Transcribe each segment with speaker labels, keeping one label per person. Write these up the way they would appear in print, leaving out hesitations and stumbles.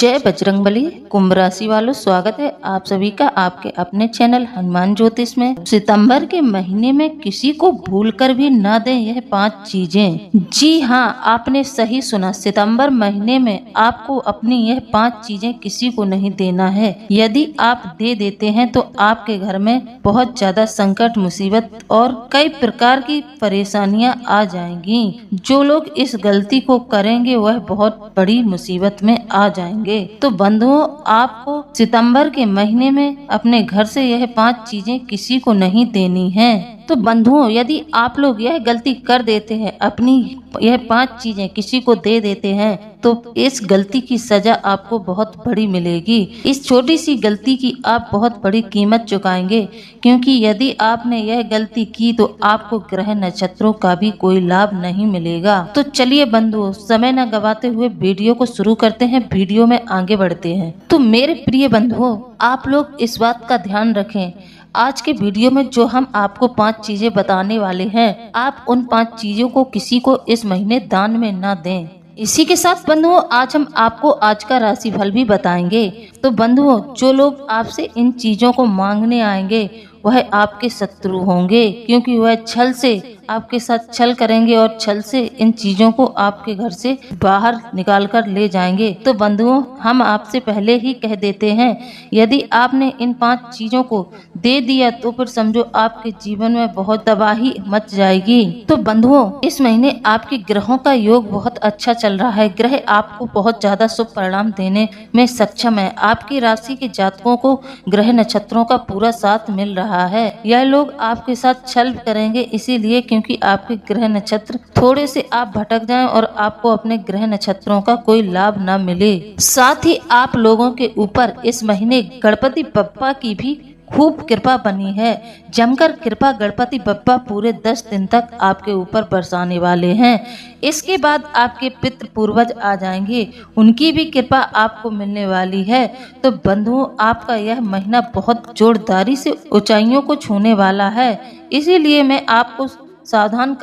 Speaker 1: जय बजरंगबली। कुंभ राशि वालों, स्वागत है आप सभी का आपके अपने चैनल हनुमान ज्योतिष में। सितंबर के महीने में किसी को भूलकर भी न दें यह 5 चीजें। जी हाँ, आपने सही सुना। सितंबर महीने में आपको अपनी यह 5 चीजें किसी को नहीं देना है। यदि आप दे देते हैं तो आपके घर में बहुत ज्यादा संकट, मुसीबत और कई प्रकार की परेशानियां आ जाएंगी। जो लोग इस गलती को करेंगे वह बहुत बड़ी मुसीबत में आ जाएंगे। तो बंधुओं, आपको सितंबर के महीने में अपने घर से यह 5 चीजें किसी को नहीं देनी है। तो बंधुओं, यदि आप लोग यह गलती कर देते हैं, अपनी यह 5 चीजें किसी को दे देते हैं, तो इस गलती की सजा आपको बहुत बड़ी मिलेगी। इस छोटी सी गलती की आप बहुत बड़ी कीमत चुकाएंगे, क्योंकि यदि आपने यह गलती की तो आपको ग्रह नक्षत्रों का भी कोई लाभ नहीं मिलेगा। तो चलिए बंधुओं, समय न गवाते हुए वीडियो को शुरू करते हैं। वीडियो में आगे बढ़ते हैं। तो मेरे प्रिय बंधुओं, आप लोग इस बात का ध्यान रखें, आज के वीडियो में जो हम आपको 5 चीजें बताने वाले हैं, आप उन 5 चीजों को किसी को इस महीने दान में न दें। इसी के साथ बंधुओं, आज हम आपको आज का राशिफल भी बताएंगे। तो बंधुओं, जो लोग आपसे इन चीजों को मांगने आएंगे वह आपके शत्रु होंगे, क्योंकि वह छल से आपके साथ छल करेंगे और छल से इन चीजों को आपके घर से बाहर निकाल कर ले जाएंगे। तो बंधुओं, हम आपसे पहले ही कह देते हैं, यदि आपने इन 5 चीजों को दे दिया तो फिर समझो आपके जीवन में बहुत तबाही मच जाएगी। तो बंधुओं, इस महीने आपके ग्रहों का योग बहुत अच्छा चल रहा है। ग्रह आपको बहुत ज्यादा शुभ परिणाम देने में सक्षम है। आपकी राशि के जातकों को ग्रह नक्षत्रों का पूरा साथ मिल रहा है। यह लोग आपके साथ छल करेंगे, इसीलिए क्योंकि आपके ग्रह नक्षत्र थोड़े से आप भटक जाएं और आपको अपने ग्रह नक्षत्रों का कोई लाभ न मिले। साथ ही आप लोगों के ऊपर इस महीने गणपति बप्पा की भी खूब कृपा बनी है। जमकर कृपा गणपति बप्पा पूरे 10 दिन तक आपके ऊपर बरसाने वाले हैं। इसके बाद आपके पितृ पूर्वज आ जाएंगे, उनकी भी कृपा आपको मिलने वाली है। तो बंधुओं, आपका यह महीना बहुत जोरदारी से ऊंचाइयों को छूने वाला है। इसीलिए मैं आपको सावधान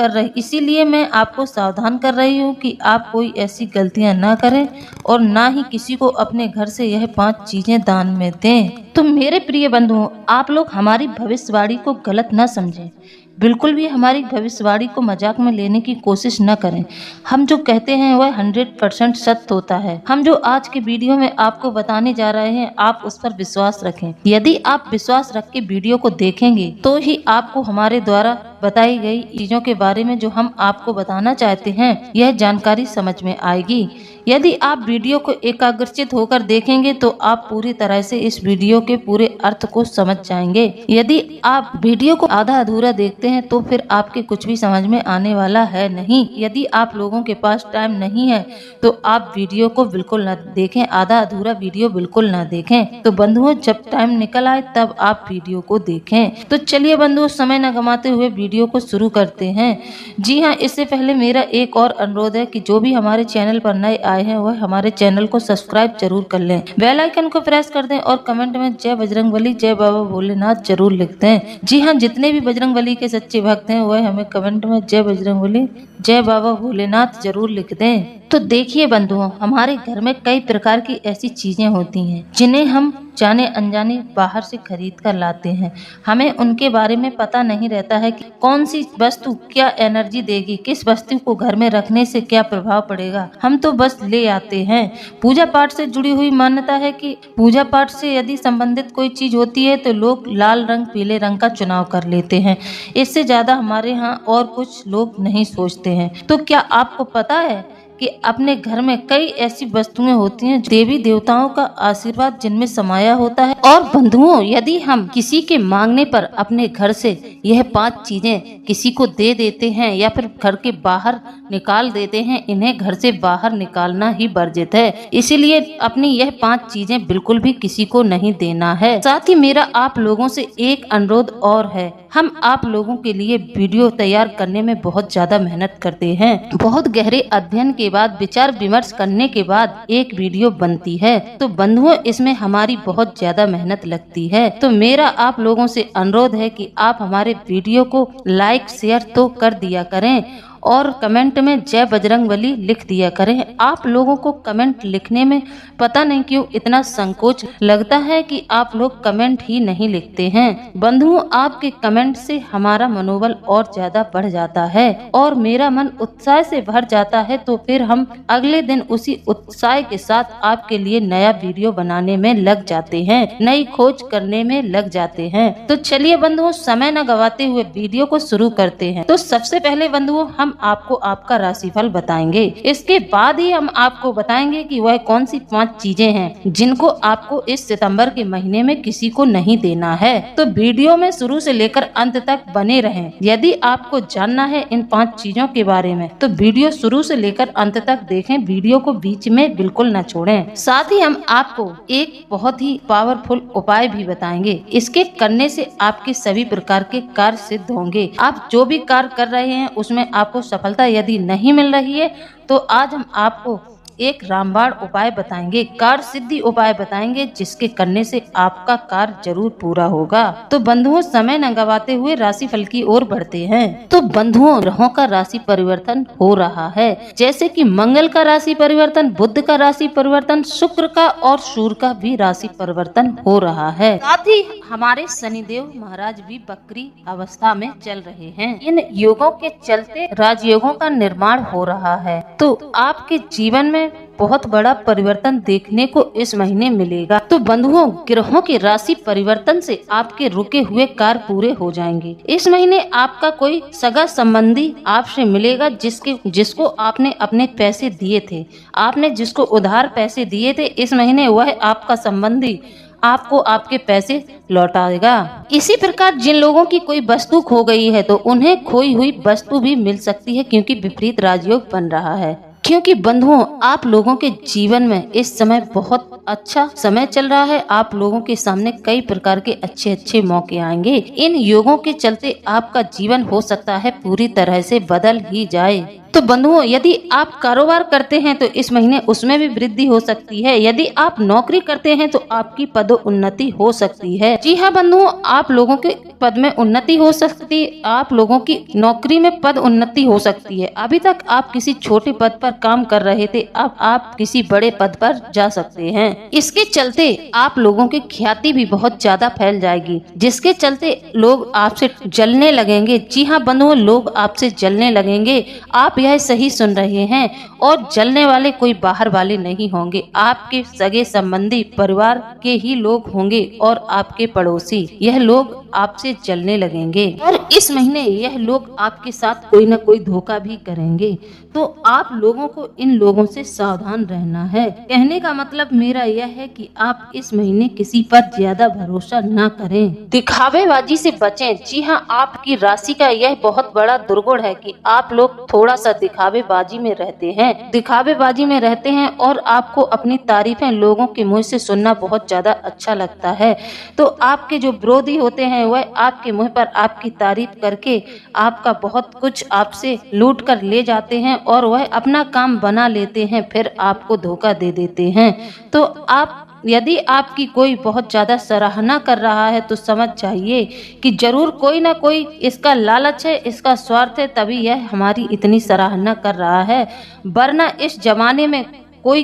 Speaker 1: कर रही हूँ कि आप कोई ऐसी गलतियां ना करें और ना ही किसी को अपने घर से यह 5 चीजें दान में दें। तो मेरे प्रिय बंधुओं, आप लोग हमारी भविष्यवाणी को गलत न समझें। बिल्कुल भी हमारी भविष्यवाणी को मजाक में लेने की कोशिश न करें। हम जो कहते हैं वह 100% सत्य होता है। हम जो आज के वीडियो में आपको बताने जा रहे हैं, आप उस पर विश्वास रखें। यदि आप विश्वास रख के वीडियो को देखेंगे तो ही आपको हमारे द्वारा बताई गई चीजों के बारे में जो हम आपको बताना चाहते हैं, यह जानकारी समझ में आएगी। यदि आप वीडियो को एकाग्रचित होकर देखेंगे तो आप पूरी तरह से इस वीडियो के पूरे अर्थ को समझ जाएंगे। यदि आप वीडियो को आधा अधूरा देखते हैं तो फिर आपके कुछ भी समझ में आने वाला है नहीं। यदि आप लोगों के पास टाइम नहीं है तो आप वीडियो को बिल्कुल न देखें, आधा अधूरा वीडियो बिल्कुल न देखें। तो बंधुओं, जब टाइम निकल आए तब आप वीडियो को देखें। तो चलिए बंधुओं, समय न गंवाते हुए वीडियो को शुरू करते हैं। जी हाँ, इससे पहले मेरा एक और अनुरोध है कि जो भी हमारे चैनल पर नए आए हैं वह हमारे चैनल को सब्सक्राइब जरूर कर लें, बेल आइकन को प्रेस कर दें और कमेंट में जय बजरंगबली, जय बाबा भोलेनाथ जरूर लिख दें। जी हाँ, जितने भी बजरंगबली के सच्चे भक्त हैं वह हमें कमेंट में जय बजरंगबली, जय बाबा भोलेनाथ जरूर लिख दें। तो देखिए बंधुओं, हमारे घर में कई प्रकार की ऐसी चीजें होती हैं जिन्हें हम जाने अनजाने बाहर से खरीद कर लाते हैं। हमें उनके बारे में पता नहीं रहता है कि कौन सी वस्तु क्या एनर्जी देगी, किस वस्तु को घर में रखने से क्या प्रभाव पड़ेगा। हम तो बस ले आते हैं। पूजा पाठ से जुड़ी हुई मान्यता है कि पूजा पाठ से यदि संबंधित कोई चीज होती है तो लोग लाल रंग, पीले रंग का चुनाव कर लेते हैं। इससे ज्यादा हमारे यहाँ और कुछ लोग नहीं सोचते हैं। तो क्या आपको पता है कि अपने घर में कई ऐसी वस्तुएं होती हैं देवी देवताओं का आशीर्वाद जिनमें समाया होता है। और बंधुओं, यदि हम किसी के मांगने पर अपने घर से यह 5 चीजें किसी को दे देते हैं या फिर घर के बाहर निकाल देते हैं, इन्हें घर से बाहर निकालना ही वर्जित है। इसीलिए अपनी यह 5 चीजें बिल्कुल भी किसी को नहीं देना है। साथ ही मेरा आप लोगों से एक अनुरोध और है। हम आप लोगों के लिए वीडियो तैयार करने में बहुत ज्यादा मेहनत करते हैं। बहुत गहरे अध्ययन के बाद, विचार विमर्श करने के बाद एक वीडियो बनती है। तो बंधुओं, इसमें हमारी बहुत ज्यादा मेहनत लगती है। तो मेरा आप लोगों से अनुरोध है कि आप हमारे वीडियो को लाइक शेयर तो कर दिया करें और कमेंट में जय बजरंगबली लिख दिया करें। आप लोगों को कमेंट लिखने में पता नहीं क्यों इतना संकोच लगता है कि आप लोग कमेंट ही नहीं लिखते हैं। बंधुओं, आपके कमेंट से हमारा मनोबल और ज्यादा बढ़ जाता है और मेरा मन उत्साह से भर जाता है, तो फिर हम अगले दिन उसी उत्साह के साथ आपके लिए नया वीडियो बनाने में लग जाते हैं, नई खोज करने में लग जाते हैं। तो चलिए बंधुओं, समय न गवाते हुए वीडियो को शुरू करते हैं। तो सबसे पहले बंधुओं, हम आपको आपका राशिफल बताएंगे। इसके बाद ही हम आपको बताएंगे कि वह कौन सी 5 चीजें हैं जिनको आपको इस सितंबर के महीने में किसी को नहीं देना है। तो वीडियो में शुरू से लेकर अंत तक बने रहें। यदि आपको जानना है इन 5 चीजों के बारे में तो वीडियो शुरू से लेकर अंत तक देखें, वीडियो को बीच में बिल्कुल न छोड़ें। साथ ही हम आपको एक बहुत ही पावरफुल उपाय भी बताएंगे। इसके करने से आपके सभी प्रकार के कार्य सिद्ध होंगे। आप जो भी कार्य कर रहे हैं उसमें आपको सफलता यदि नहीं मिल रही है तो आज हम आपको एक रामबाण उपाय बताएंगे, कार्य सिद्धि उपाय बताएंगे, जिसके करने से आपका कार्य जरूर पूरा होगा। तो बंधुओं, समय न गवाते हुए राशिफल की ओर बढ़ते हैं। तो बंधुओं, ग्रहों का राशि परिवर्तन हो रहा है, जैसे कि मंगल का राशि परिवर्तन, बुध का राशि परिवर्तन, शुक्र का और सूर्य का भी राशि परिवर्तन हो रहा है। साथ ही हमारे शनिदेव महाराज भी वक्री अवस्था में चल रहे हैं। इन योगों के चलते राजयोगों का निर्माण हो रहा है। तो आपके जीवन में बहुत बड़ा परिवर्तन देखने को इस महीने मिलेगा। तो बंधुओं, ग्रहों के राशि परिवर्तन से आपके रुके हुए कार्य पूरे हो जाएंगे। इस महीने आपका कोई सगा संबंधी आपसे मिलेगा जिसको आपने अपने पैसे दिए थे, आपने जिसको उधार पैसे दिए थे, इस महीने वह आपका संबंधी आपको आपके पैसे लौटाएगा। इसी प्रकार जिन लोगों की कोई वस्तु खो गई है तो उन्हें खोई हुई वस्तु भी मिल सकती है, क्योंकि विपरीत राजयोग बन रहा है। क्योंकि बंधुओं, आप लोगों के जीवन में इस समय बहुत अच्छा समय चल रहा है। आप लोगों के सामने कई प्रकार के अच्छे अच्छे मौके आएंगे। इन योगों के चलते आपका जीवन हो सकता है पूरी तरह से बदल ही जाए। तो बंधुओं, यदि आप कारोबार करते हैं तो इस महीने उसमें भी वृद्धि हो सकती है। यदि आप नौकरी करते हैं तो आपकी पदोन्नति हो सकती है। जी हाँ बंधुओं, आप लोगों के पद में उन्नति हो सकती है, आप लोगों की नौकरी में पद उन्नति हो सकती है। अभी तक आप किसी छोटे पद पर काम कर रहे थे, अब आप किसी बड़े पद पर जा सकते हैं। इसके चलते आप लोगों की ख्याति भी बहुत ज्यादा फैल जाएगी, जिसके चलते लोग आपसे जलने लगेंगे। जी हाँ बंधुओं, लोग आपसे जलने लगेंगे। आप यह सही सुन रहे हैं, और जलने वाले कोई बाहर वाले नहीं होंगे, आपके सगे संबंधी परिवार के ही लोग होंगे और आपके पड़ोसी, यह लोग आपसे जलने लगेंगे। और इस महीने यह लोग आपके साथ कोई न कोई धोखा भी करेंगे। तो आप लोगों को इन लोगों से सावधान रहना है। कहने का मतलब मेरा यह है कि आप इस महीने किसी पर ज्यादा भरोसा न करें, दिखावेबाजी से बचें। जी हाँ, आपकी राशि का यह बहुत बड़ा दुर्गुण है कि आप लोग थोड़ा सा दिखावेबाजी में रहते हैं, दिखावेबाजी में रहते हैं और आपको अपनी तारीफें लोगों के मुंह से सुनना बहुत ज्यादा अच्छा लगता है। तो आपके जो विरोधी होते हैं वह आपके मुंह पर आपकी तारीफ करके आपका बहुत कुछ आपसे लूट कर ले जाते हैं और वह अपना काम बना लेते हैं, फिर आपको धोखा दे देते हैं। तो आप यदि आपकी कोई बहुत ज्यादा सराहना कर रहा है तो समझ जाइए कि जरूर कोई ना कोई इसका लालच है, इसका स्वार्थ है, तभी यह हमारी इतनी सराहना कर रहा है। वरना इस जमाने में कोई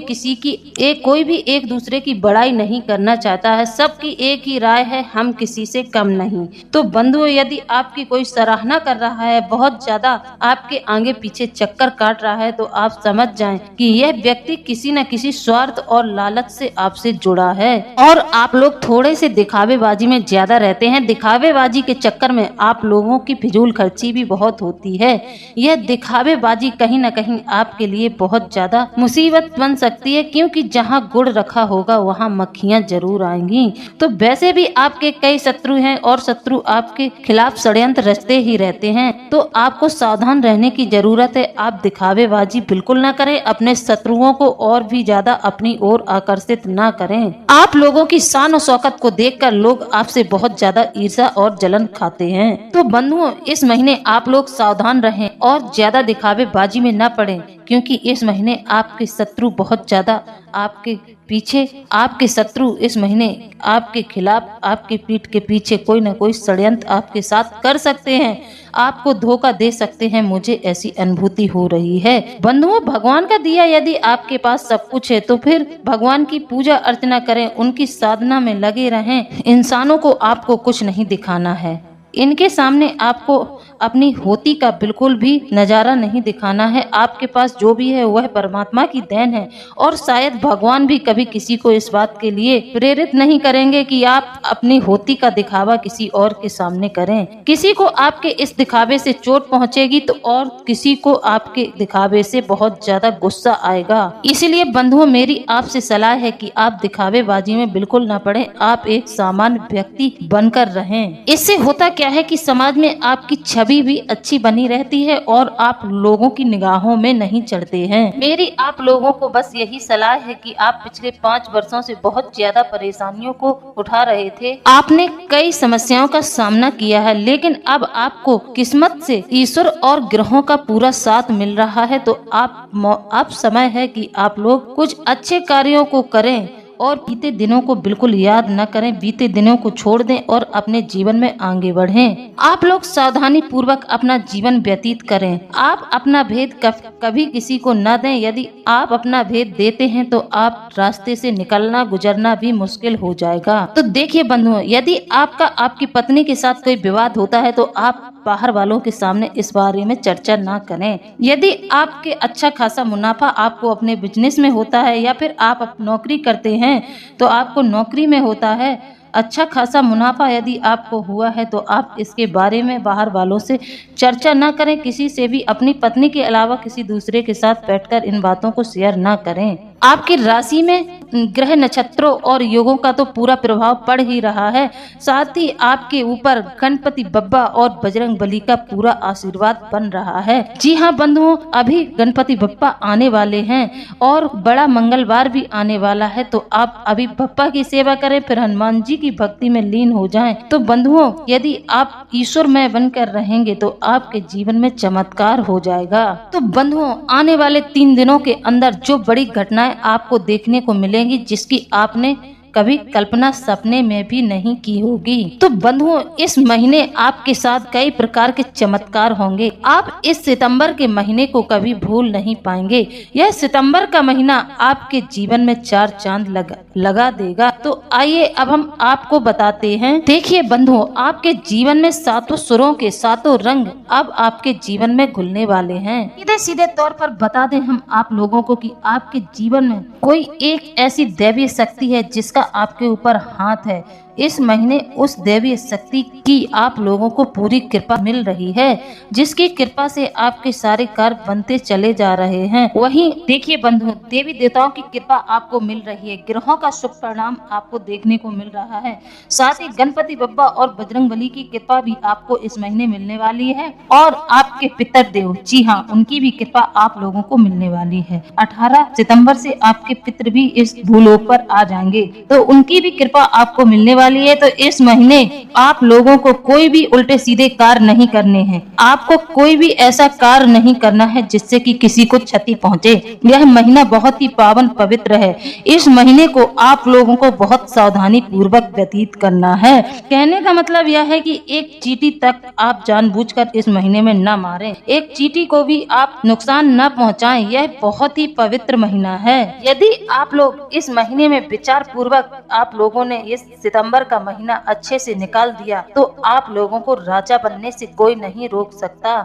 Speaker 1: कोई भी एक दूसरे की बड़ाई नहीं करना चाहता है। सबकी एक ही राय है, हम किसी से कम नहीं। तो बंधुओं, यदि आपकी कोई सराहना कर रहा है, बहुत ज्यादा आपके आगे पीछे चक्कर काट रहा है, तो आप समझ जाएं कि यह व्यक्ति किसी न किसी स्वार्थ और लालच से आपसे जुड़ा है। और आप लोग थोड़े से दिखावेबाजी में ज्यादा रहते हैं। दिखावेबाजी के चक्कर में आप लोगों की फिजूल खर्ची भी बहुत होती है। यह दिखावेबाजी कहीं न कहीं आपके लिए बहुत ज्यादा मुसीबत बन सकती है, क्योंकि जहां गुड़ रखा होगा वहां मक्खियां जरूर आएंगी। तो वैसे भी आपके कई शत्रु हैं और शत्रु आपके खिलाफ षड्यंत्र रचते ही रहते हैं। तो आपको सावधान रहने की जरूरत है। आप दिखावेबाजी बिल्कुल ना करें, अपने शत्रुओं को और भी ज्यादा अपनी ओर आकर्षित ना करें। आप लोगों की शान और शौकत को देखकर लोग आपसे बहुत ज्यादा ईर्ष्या और जलन खाते हैं। तो बंधुओं, इस महीने आप लोग सावधान रहें और ज्यादा दिखावेबाजी में न पड़ें, क्योंकि इस महीने आपके शत्रु बहुत ज्यादा आपके पीछे, आपके शत्रु इस महीने आपके खिलाफ, आपकी पीठ के पीछे कोई ना कोई षड्यंत्र आपके साथ कर सकते हैं, आपको धोखा दे सकते हैं। मुझे ऐसी अनुभूति हो रही है। बंधुओं, भगवान का दिया यदि आपके पास सब कुछ है तो फिर भगवान की पूजा अर्चना करें, उनकी साधना में लगे रहें। इंसानों को आपको कुछ नहीं दिखाना है, इनके सामने आपको अपनी होती का बिल्कुल भी नजारा नहीं दिखाना है। आपके पास जो भी है वह परमात्मा की देन है और शायद भगवान भी कभी किसी को इस बात के लिए प्रेरित नहीं करेंगे कि आप अपनी होती का दिखावा किसी और के सामने करें। किसी को आपके इस दिखावे से चोट पहुंचेगी तो और किसी को आपके दिखावे से बहुत ज्यादा गुस्सा आएगा। इसीलिए बंधुओं, मेरी आपसे सलाह है कि आप दिखावेबाजी में बिल्कुल न पड़े, आप एक सामान्य व्यक्ति बनकर रहें। इससे होता क्या है कि समाज में आपकी छवि भी अच्छी बनी रहती है और आप लोगों की निगाहों में नहीं चढ़ते हैं। मेरी आप लोगों को बस यही सलाह है कि आप पिछले 5 वर्षों से बहुत ज्यादा परेशानियों को उठा रहे थे, आपने कई समस्याओं का सामना किया है, लेकिन अब आपको किस्मत से ईश्वर और ग्रहों का पूरा साथ मिल रहा है। तो आप समय है कि आप लोग कुछ अच्छे कार्यों को करें और बीते दिनों को बिल्कुल याद न करें, बीते दिनों को छोड़ दें और अपने जीवन में आगे बढ़ें। आप लोग सावधानी पूर्वक अपना जीवन व्यतीत करें। आप अपना भेद कभी किसी को न दें। यदि आप अपना भेद देते हैं तो आप रास्ते से निकलना गुजरना भी मुश्किल हो जाएगा। तो देखिए बंधुओं, यदि आपकी पत्नी के साथ कोई विवाद होता है तो आप बाहर वालों के सामने इस बारे में चर्चा ना करें। यदि आपके अच्छा खासा मुनाफा आपको अपने बिजनेस में होता है या फिर आप नौकरी करते हैं तो आपको नौकरी में होता है अच्छा खासा मुनाफा यदि आपको हुआ है तो आप इसके बारे में बाहर वालों से चर्चा ना करें। किसी से भी, अपनी पत्नी के अलावा किसी दूसरे के साथ बैठकर इन बातों को शेयर ना करें। आपकी राशि में ग्रह नक्षत्रों और योगों का तो पूरा प्रभाव पड़ ही रहा है, साथ ही आपके ऊपर गणपति बप्पा और बजरंग बली का पूरा आशीर्वाद बन रहा है। जी हाँ बंधुओं, अभी गणपति बप्पा आने वाले हैं और बड़ा मंगलवार भी आने वाला है, तो आप अभी बप्पा की सेवा करें, फिर हनुमान जी की भक्ति में लीन हो जाएं। तो बंधुओं, यदि आप ईश्वरमय बनकर रहेंगे तो आपके जीवन में चमत्कार हो जाएगा। तो बंधुओं, आने वाले 3 दिनों के अंदर जो बड़ी घटनाएं आपको देखने को मिलेंगी जिसकी आपने कभी कल्पना सपने में भी नहीं की होगी। तो बंधुओं, इस महीने आपके साथ कई प्रकार के चमत्कार होंगे। आप इस सितंबर के महीने को कभी भूल नहीं पाएंगे। यह सितंबर का महीना आपके जीवन में 4 चांद लगा देगा। तो आइए अब हम आपको बताते हैं। देखिए बंधुओं, आपके जीवन में 7 सुरों के 7 रंग अब आपके जीवन में घुलने वाले हैं। सीधे सीधे तौर पर बता दें हम आप लोगों को कि आपके जीवन में कोई एक ऐसी दैवीय शक्ति है जिसका आपके ऊपर हाथ है। इस महीने उस देवी शक्ति की आप लोगों को पूरी कृपा मिल रही है, जिसकी कृपा से आपके सारे कार्य बनते चले जा रहे हैं। वहीं देखिए बंधु, देवी देवताओं की कृपा आपको मिल रही है, ग्रहों का शुभ परिणाम आपको देखने को मिल रहा है, साथ ही गणपति बप्पा और बजरंग बली की कृपा भी आपको इस महीने मिलने वाली है और आपके पितृदेव, जी हाँ, उनकी भी कृपा आप लोगों को मिलने वाली है। 18 सितंबर से आपके पितृ भी इस भूलोक पर आ जाएंगे, तो उनकी भी कृपा आपको मिलने वाली है। तो इस महीने आप लोगों को कोई भी उल्टे सीधे कार्य नहीं करने हैं। आपको कोई भी ऐसा कार्य नहीं करना है जिससे कि किसी को क्षति पहुंचे। यह महीना बहुत ही पावन पवित्र है। इस महीने को आप लोगों को बहुत सावधानी पूर्वक व्यतीत करना है। कहने का मतलब यह है कि एक चींटी तक आप जानबूझकर इस महीने में न मारें, एक चींटी को भी आप नुकसान न पहुंचाएं। यह बहुत ही पवित्र महीना है। यदि आप लोग इस महीने में विचार पूर्वक आप लोगों ने इस सितंबर का महीना अच्छे से निकाल दिया तो आप लोगों को राजा बनने से कोई नहीं रोक सकता।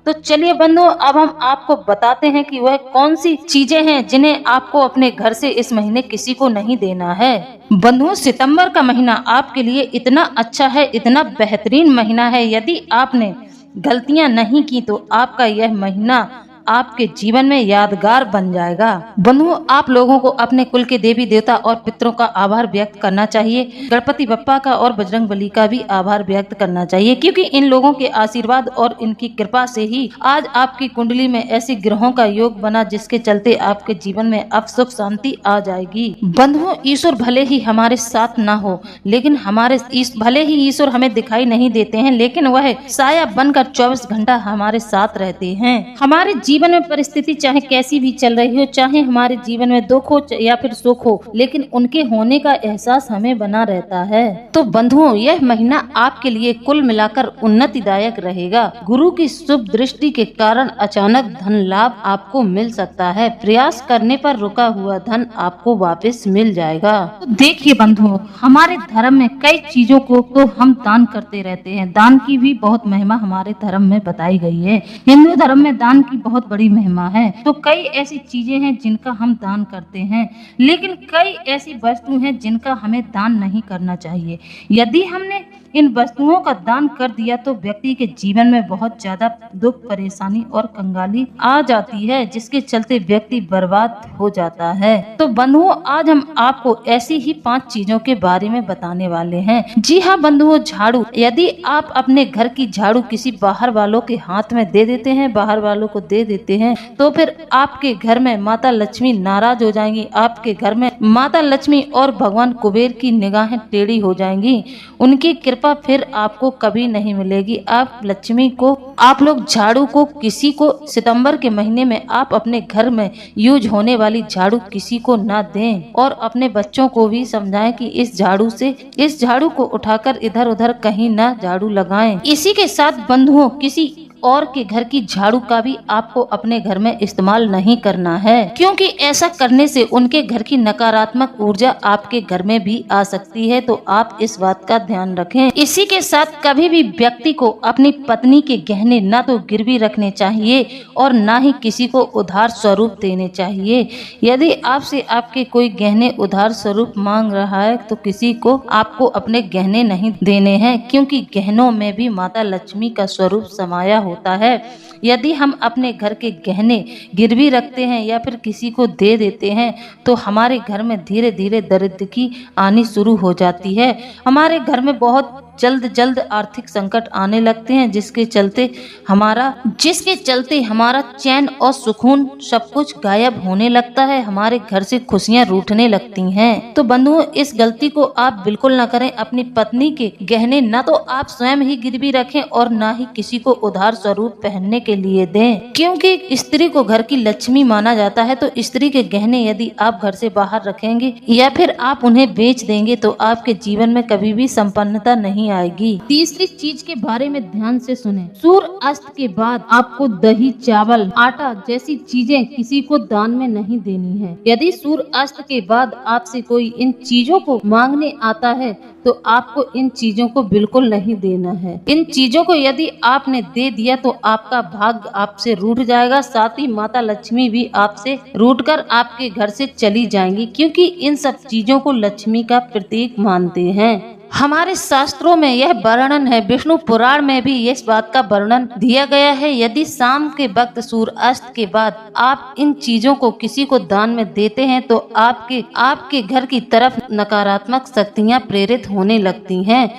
Speaker 1: तो चलिए बंधुओं, अब हम आपको बताते हैं कि वह कौन सी चीजें हैं जिन्हें आपको अपने घर से इस महीने किसी को नहीं देना है। बंधुओं, सितंबर का महीना आपके लिए इतना अच्छा है, इतना बेहतरीन महीना है। यदि आपने गलतियां नहीं की तो आपका यह महीना आपके जीवन में यादगार बन जाएगा। बंधुओं, आप लोगों को अपने कुल के देवी देवता और पितरों का आभार व्यक्त करना चाहिए। गणपति बप्पा का और बजरंग बली का भी आभार व्यक्त करना चाहिए, क्योंकि इन लोगों के आशीर्वाद और इनकी कृपा से ही आज आपकी कुंडली में ऐसे ग्रहों का योग बना जिसके चलते आपके जीवन में अब सुख शांति आ जाएगी। बंधुओं, ईश्वर भले ही हमारे साथ ना हो, लेकिन भले ही ईश्वर हमें दिखाई नहीं देते हैं, लेकिन वह साया बनकर 24 घंटा हमारे साथ रहते हैं। हमारे जीवन में परिस्थिति चाहे कैसी भी चल रही हो, चाहे हमारे जीवन में दुख हो या फिर सुख हो, लेकिन उनके होने का एहसास हमें बना रहता है। तो बंधुओं, यह महीना आपके लिए कुल मिलाकर उन्नतिदायक रहेगा। गुरु की शुभ दृष्टि के कारण अचानक धन लाभ आपको मिल सकता है। प्रयास करने पर रुका हुआ धन आपको वापस मिल जाएगा। तो देखिए बंधुओं, हमारे धर्म में कई चीजों को तो हम दान करते रहते हैं। दान की भी बहुत महिमा हमारे धर्म में बताई गई है। हिंदू धर्म में दान की बहुत बड़ी महिमा है। तो कई ऐसी चीजें हैं जिनका हम दान करते हैं, लेकिन कई ऐसी वस्तु हैं जिनका हमें दान नहीं करना चाहिए। यदि हमने इन वस्तुओं का दान कर दिया तो व्यक्ति के जीवन में बहुत ज्यादा दुख, परेशानी और कंगाली आ जाती है, जिसके चलते व्यक्ति बर्बाद हो जाता है। तो बंधुओं, आज हम आपको ऐसी ही 5 चीजों के बारे में बताने वाले हैं। जी हाँ बंधुओं, झाड़ू। यदि आप अपने घर की झाड़ू किसी बाहर वालों के हाथ में दे देते हैं, बाहर वालों को दे देते हैं, तो फिर आपके घर में माता लक्ष्मी नाराज हो जाएंगी। आपके घर में माता लक्ष्मी और भगवान कुबेर की निगाहें टेढ़ी हो जाएंगी। उनकी कृपा फिर आपको कभी नहीं मिलेगी। आप लोग झाड़ू को किसी को, सितंबर के महीने में आप अपने घर में यूज होने वाली झाड़ू किसी को ना दें, और अपने बच्चों को भी समझाएं कि इस झाड़ू को उठाकर इधर उधर कहीं ना झाड़ू लगाएं। इसी के साथ बंधुओं, किसी और के घर की झाड़ू का भी आपको अपने घर में इस्तेमाल नहीं करना है, क्योंकि ऐसा करने से उनके घर की नकारात्मक ऊर्जा आपके घर में भी आ सकती है। तो आप इस बात का ध्यान रखें। इसी के साथ कभी भी व्यक्ति को अपनी पत्नी के गहने ना तो गिरवी रखने चाहिए और ना ही किसी को उधार स्वरूप देने चाहिए। यदि आपसे आपके कोई गहने उधार स्वरूप मांग रहा है तो किसी को आपको अपने गहने नहीं देने हैं, क्योंकि गहनों में भी माता लक्ष्मी का स्वरूप समाया होता है। यदि हम अपने घर के गहने गिरवी रखते हैं या फिर किसी को दे देते हैं तो हमारे घर में धीरे धीरे दरिद्री आनी शुरू हो जाती है। हमारे घर में बहुत जल्द आर्थिक संकट आने लगते हैं, जिसके चलते हमारा चैन और सुकून सब कुछ गायब होने लगता है। हमारे घर से खुशियां रूठने लगती हैं। तो बंधुओं, इस गलती को आप बिल्कुल ना करें। अपनी पत्नी के गहने ना तो आप स्वयं ही गिरवी रखें और ना ही किसी को उधार स्वरूप पहनने के लिए दें, क्योंकि स्त्री को घर की लक्ष्मी माना जाता है। तो स्त्री के गहने यदि आप घर से बाहर रखेंगे या फिर आप उन्हें बेच देंगे तो आपके जीवन में कभी भी संपन्नता नहीं आएगी। तीसरी चीज के बारे में ध्यान से सुने। सूर्य अस्त के बाद आपको दही, चावल, आटा जैसी चीजें किसी को दान में नहीं देनी है। यदि सूर्य अस्त के बाद आपसे कोई इन चीजों को मांगने आता है तो आपको इन चीजों को बिल्कुल नहीं देना है। इन चीजों को यदि आपने दे दिया तो आपका भाग्य आपसे रूठ जाएगा, साथ ही माता लक्ष्मी भी आपसे रूठकर आपके घर से चली जाएंगी, क्योंकि इन सब चीजों को लक्ष्मी का प्रतीक मानते हैं। हमारे शास्त्रों में यह वर्णन है, विष्णु पुराण में भी इस बात का वर्णन दिया गया है। यदि शाम के वक्त सूर्य अस्त के बाद आप इन चीजों को किसी को दान में देते हैं तो आपके घर की तरफ नकारात्मक शक्तियां प्रेरित होने लगती हैं।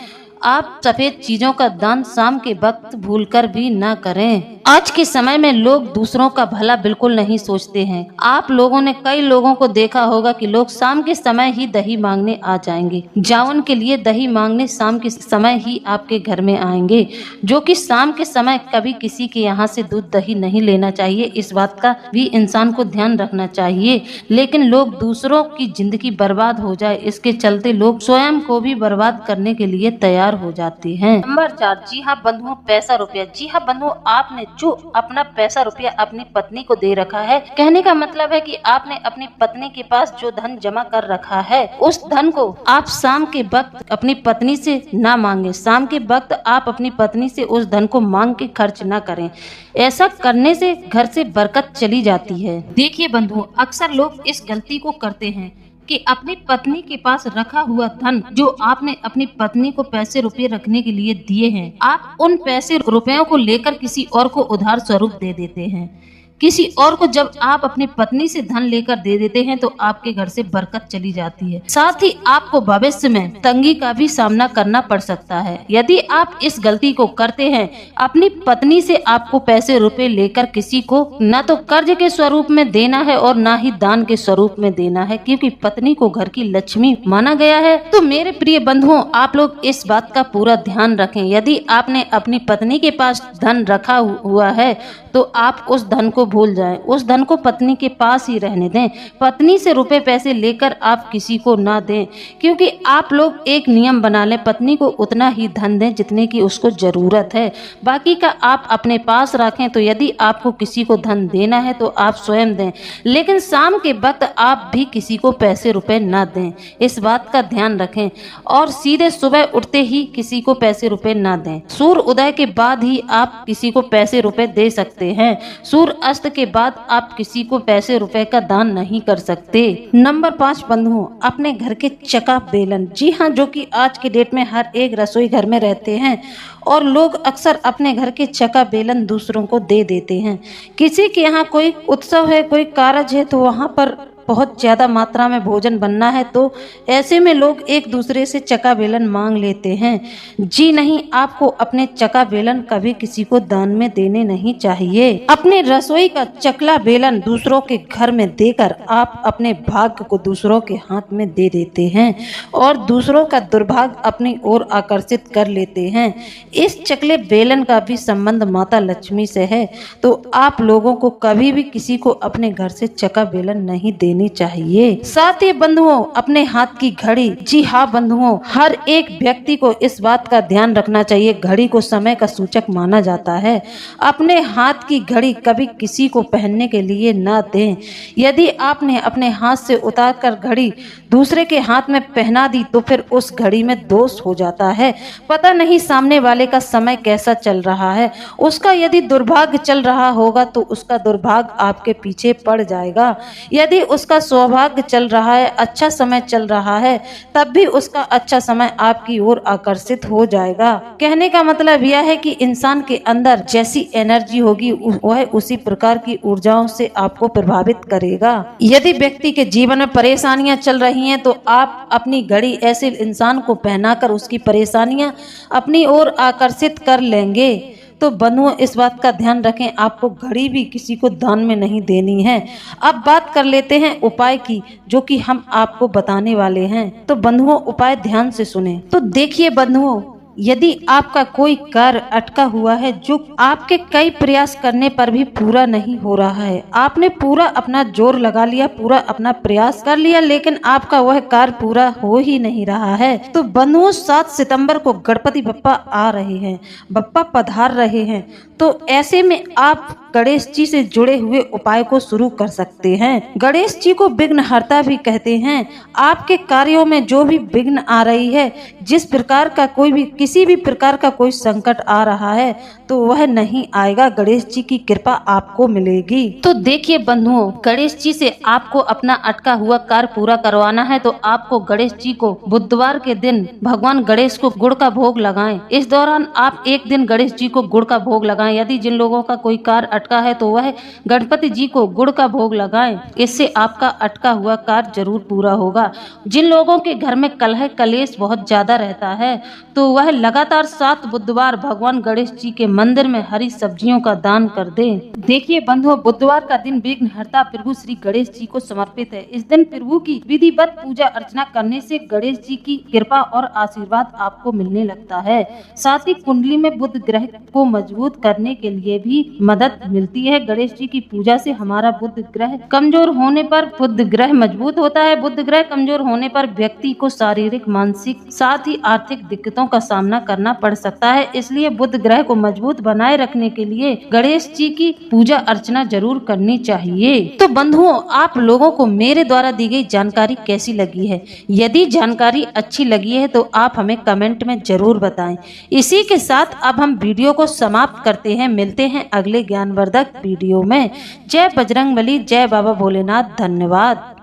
Speaker 1: आप सफेद चीजों का दान शाम के वक्त भूलकर भी ना करें। आज के समय में लोग दूसरों का भला बिल्कुल नहीं सोचते हैं। आप लोगों ने कई लोगों को देखा होगा कि लोग शाम के समय ही दही मांगने आ जाएंगे। जावन के लिए दही मांगने शाम के समय ही आपके घर में आएंगे, जो कि शाम के समय कभी किसी के यहाँ से दूध दही नहीं लेना चाहिए। इस बात का भी इंसान को ध्यान रखना चाहिए। लेकिन लोग दूसरों की जिंदगी बर्बाद हो जाए, इसके चलते लोग स्वयं को भी बर्बाद करने के लिए तैयार हो जाते हैं। नंबर 4, जी हाँ बंधुओं, पैसा रुपया। जी हाँ बंधुओं, आपने जो अपना पैसा रुपया अपनी पत्नी को दे रखा है, कहने का मतलब है कि आपने अपनी पत्नी के पास जो धन जमा कर रखा है, उस धन को आप शाम के वक्त अपनी पत्नी से ना मांगे। शाम के वक्त आप अपनी पत्नी से उस धन को मांग के खर्च ना करें। ऐसा करने से घर से बरकत चली जाती है। देखिए बंधुओं, अक्सर लोग इस गलती को करते हैं कि अपनी पत्नी के पास रखा हुआ धन जो आपने अपनी पत्नी को पैसे रुपए रखने के लिए दिए हैं, आप उन पैसे रुपयों को लेकर किसी और को उधार स्वरूप दे देते हैं। किसी और को जब आप अपनी पत्नी से धन लेकर दे देते हैं तो आपके घर से बरकत चली जाती है। साथ ही आपको भविष्य में तंगी का भी सामना करना पड़ सकता है। यदि आप इस गलती को करते हैं, अपनी पत्नी से आपको पैसे रुपए लेकर किसी को न तो कर्ज के स्वरूप में देना है और न ही दान के स्वरूप में देना है, क्योंकि पत्नी को घर की लक्ष्मी माना गया है। तो मेरे प्रिय बंधुओं, आप लोग इस बात का पूरा ध्यान रखें। यदि आपने अपनी पत्नी के पास धन रखा हुआ है तो आप उस धन को भूल जाएं, उस धन को पत्नी के पास ही रहने दें। पत्नी से रुपए पैसे लेकर आप किसी को ना दें, क्योंकि आप लोग एक नियम बना लें, पत्नी को उतना ही धन दें जितने की उसको जरूरत है, बाकी का आप अपने पास रखें। तो यदि आपको किसी को धन देना है तो आप स्वयं दें, लेकिन शाम के वक्त आप भी किसी को पैसे रुपए ना दें, इस बात का ध्यान रखें। और सीधे सुबह उठते ही किसी को पैसे रुपए ना दें। सूर्य उदय के बाद ही आप किसी को पैसे रुपए दे सकते हैं। सूर्य अस्त के बाद आप किसी को पैसे रुपए का दान नहीं कर सकते। नंबर 5 बंधुओं, अपने घर के चका बेलन। जी हाँ, जो कि आज के डेट में हर एक रसोई घर में रहते हैं और लोग अक्सर अपने घर के चका बेलन दूसरों को दे देते हैं। किसी के यहाँ कोई उत्सव है, कोई कारज है, तो वहाँ पर बहुत ज़्यादा मात्रा में भोजन बनना है, तो ऐसे में लोग एक दूसरे से चका बेलन मांग लेते हैं। जी नहीं, आपको अपने चका बेलन कभी किसी को दान में देने नहीं चाहिए। अपने रसोई का चकला बेलन दूसरों के घर में देकर आप अपने भाग्य को दूसरों के हाथ में दे देते हैं और दूसरों का दुर्भाग्य अपनी ओर आकर्षित कर लेते हैं। इस चकले बेलन का भी संबंध माता लक्ष्मी से है, तो आप लोगों को कभी भी किसी को अपने घर से चका बेलन नहीं देना चाहिए। साथ ही बंधुओं, अपने हाथ की घड़ी। जी हाँ बंधुओं, हर एक व्यक्ति को इस बात का ध्यान रखना चाहिए, घड़ी को समय का सूचक माना जाता है। अपने हाथ की घड़ी कभी किसी को पहनने के लिए ना दें। यदि आपने अपने हाथ से उतारकर घड़ी दूसरे के हाथ में पहना दी तो फिर उस घड़ी में दोष हो जाता है। पता नहीं सामने वाले का समय कैसा चल रहा है, उसका यदि दुर्भाग्य चल रहा होगा तो उसका दुर्भाग्य आपके पीछे पड़ जाएगा। यदि उसका सौभाग्य चल रहा है, अच्छा समय चल रहा है, तब भी उसका अच्छा समय आपकी ओर आकर्षित हो जाएगा। कहने का मतलब यह है कि इंसान के अंदर जैसी एनर्जी होगी वह उसी प्रकार की ऊर्जाओं से आपको प्रभावित करेगा। यदि व्यक्ति के जीवन में परेशानियां चल रही हैं तो आप अपनी घड़ी ऐसे इंसान को पहनाकर उसकी परेशानियां अपनी ओर आकर्षित कर लेंगे। तो बंधुओं, इस बात का ध्यान रखें, आपको घड़ी भी किसी को दान में नहीं देनी है। अब बात कर लेते हैं उपाय की, जो कि हम आपको बताने वाले हैं। तो बंधुओं, उपाय ध्यान से सुने। तो देखिए बंधुओं, यदि आपका कोई कार्य अटका हुआ है जो आपके कई प्रयास करने पर भी पूरा नहीं हो रहा है, आपने पूरा अपना जोर लगा लिया, पूरा अपना प्रयास कर लिया, लेकिन आपका वह कार्य पूरा हो ही नहीं रहा है, तो बंधुओं 7 सितंबर को गणपति बप्पा आ रहे हैं, बप्पा पधार रहे हैं। तो ऐसे में आप गणेश जी से जुड़े हुए उपाय को शुरू कर सकते हैं। गणेश जी को विघ्नहर्ता भी कहते हैं। आपके कार्यों में जो भी विघ्न आ रही है, जिस प्रकार का किसी भी प्रकार का कोई संकट आ रहा है, तो वह नहीं आएगा। गणेश जी की कृपा आपको मिलेगी। तो देखिए बंधुओं, गणेश जी से आपको अपना अटका हुआ कार्य पूरा करवाना है, तो आपको गणेश जी को बुधवार के दिन भगवान गणेश को गुड़ का भोग लगाएं। इस दौरान आप एक दिन गणेश जी को गुड़ का भोग लगाएं। यदि जिन लोगों का कोई कार्य अटका है तो वह गणपति जी को गुड़ का भोग लगाएं। इससे आपका अटका हुआ कार्य जरूर पूरा होगा। जिन लोगों के घर में कलह कलेश बहुत ज्यादा रहता है, तो वह लगातार 7 बुधवार भगवान गणेश जी के मंदिर में हरी सब्जियों का दान कर दें। देखिए बंधुओं, बुधवार का दिन विघ्नहर्ता प्रभु श्री गणेश जी को समर्पित है। इस दिन प्रभु की विधिवत पूजा अर्चना करने से गणेश जी की कृपा और आशीर्वाद आपको मिलने लगता है। साथ ही कुंडली में बुध ग्रह को मजबूत करने के लिए भी मदद मिलती है। गणेश जी की पूजा से हमारा बुध ग्रह कमजोर होने पर बुध ग्रह मजबूत होता है। बुध ग्रह कमजोर होने पर व्यक्ति को शारीरिक, मानसिक, साथ ही आर्थिक दिक्कतों का सामना करना पड़ सकता है। इसलिए बुध ग्रह को मजबूत बनाए रखने के लिए गणेश जी की पूजा अर्चना जरूर करनी चाहिए। तो बंधुओं, आप लोगों को मेरे द्वारा दी गई जानकारी कैसी लगी है? यदि जानकारी अच्छी लगी है तो आप हमें कमेंट में जरूर बताएं। इसी के साथ अब हम वीडियो को समाप्त करते हैं। मिलते हैं अगले ज्ञानवर्धक वीडियो में। जय बजरंगबली, जय बाबा भोलेनाथ। धन्यवाद।